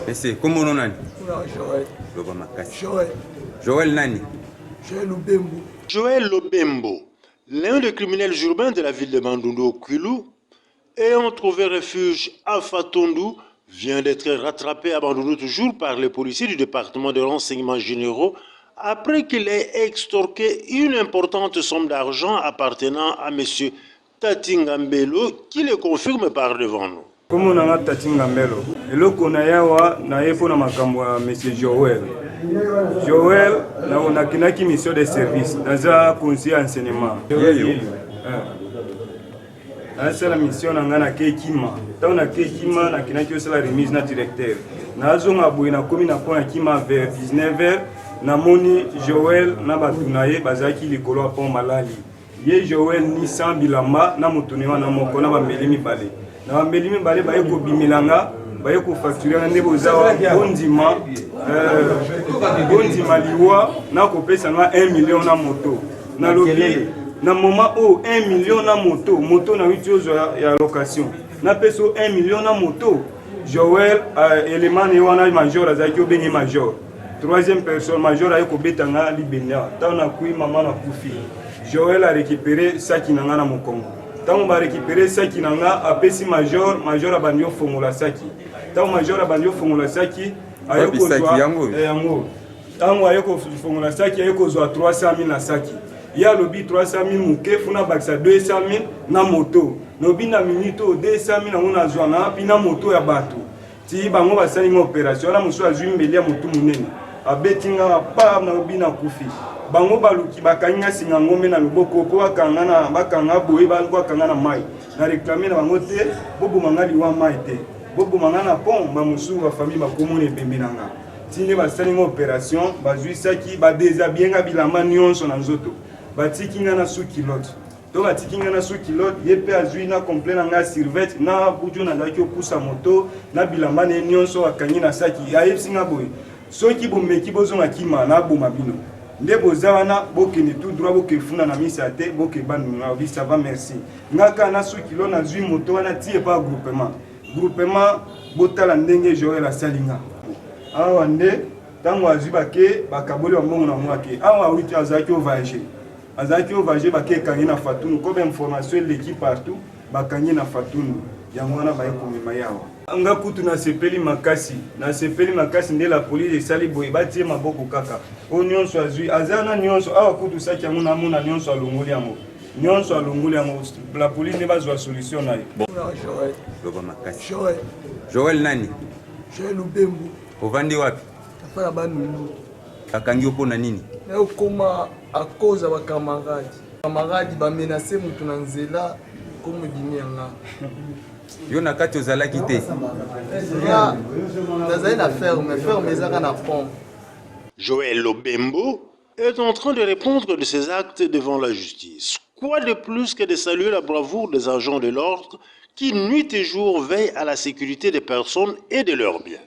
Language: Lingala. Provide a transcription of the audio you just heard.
Ese, comment on a? Joël. Joël. Joël Nani. Joël Lobembo. Joël Lobembo, l'un des criminels urbains de la ville de Bandundu au Kwilu, ayant trouvé refuge à Fatondou, vient d'être rattrapé à Bandundu toujours par les policiers du département de renseignements généraux après qu'il ait extorqué une importante somme d'argent appartenant à M. Tatingambelo qui le confirme par devant nous. Comme on a Tatingambelo, et le Konayawa n'a pas M. Joël. Joël, on a une mission de service dans un conseil d'enseignement. C'est la mission de Kekima. Dans la Kekima, on a la remise na directeur. Nous avons commis vers 19h. Namoni Joël na batunaye bazaki likolo a pont Malali. Ye Joël ni sans bilamba na mutunewa na moko na bambelimi bale. Na bambelimi bale baye ko bimilanga, baye ko facturer na ndebo zawa bondima liwa na ko pesa na 1 million na moto. Na lobi na moment où 1 million na moto na 8 jours ya location. Na peso 1 million na moto. Joël élément ni wana major azaki obengi major. Troisième personne, major a Betanga Libenia. Tant a kui maman a koufi. Joël a récupéré ça qui n'a pas na mokongo. Tant on va récupérer ça qui n'a pas, apesi major a banyo fongola saki. Tant major a banyo fongola saki, a yoko zoa yango. Tant on a yoko fongola saki, a yoko zoa 300 000 na saki. Ya lobi 300 000 muke funa baksa 200 000 na moto. Lobi na minito 200 000 na una zoa na pina moto ya bato. Ti bango basali une opération na muso azwi mbeli ya mutu munene. Abetinga pa na obina kufi bango baluki bakanya singa ngombe na luboko po bakanga boye balko akanga na mai na réclamer na bango te bobo mangali wa mai te bobo mangana pont ba musu ba famille bakomone pembinanga tinde basali ngo opération bazwisaki ba déshabillenga bilamba nyonso na nzoto batikinga na sous kilote to batikinga na sous kilote yepe azwi na complet na nga survette na bujo na ndaki okusa moto na bilamba nyonso akanyi na saki ayepsinga boye soki bomeki bozonga kima na boma bino nde bozawana bokende tout droit bokefuna na misa te bokebandunga bi ça va merci ngaka na sukilo na zwi moto wana tie pa groupement botala ndenge Joël asalinga awa nde tango azwi bake bakaboli mbongo na mwake awa witi azaki o voyager bake kangi na Fatunu comme information l'équipe partout bakangi na Fatunu yango wana baye komema yawa nga kutu na sepeli makasi nde la police esali boye batie maboko kaka o nyonso azwi azana nyonso awa kutu saki yango na mona nyonso alongoli yango la police ne bazwa solution na ye. Joël Nani. Joël Lobembo. Ovandi wapi? Tafala Bandundu. Kakangi opo na nini? Na okoma a cause ba camarade ba menacer mutu na nzela comme bimi yanga. Yo na kati ozalaki te. Joël Lobembo est en train de répondre de ses actes devant la justice. Quoi de plus que de saluer la bravoure des agents de l'ordre qui nuit et jour veillent à la sécurité des personnes et de leurs biens.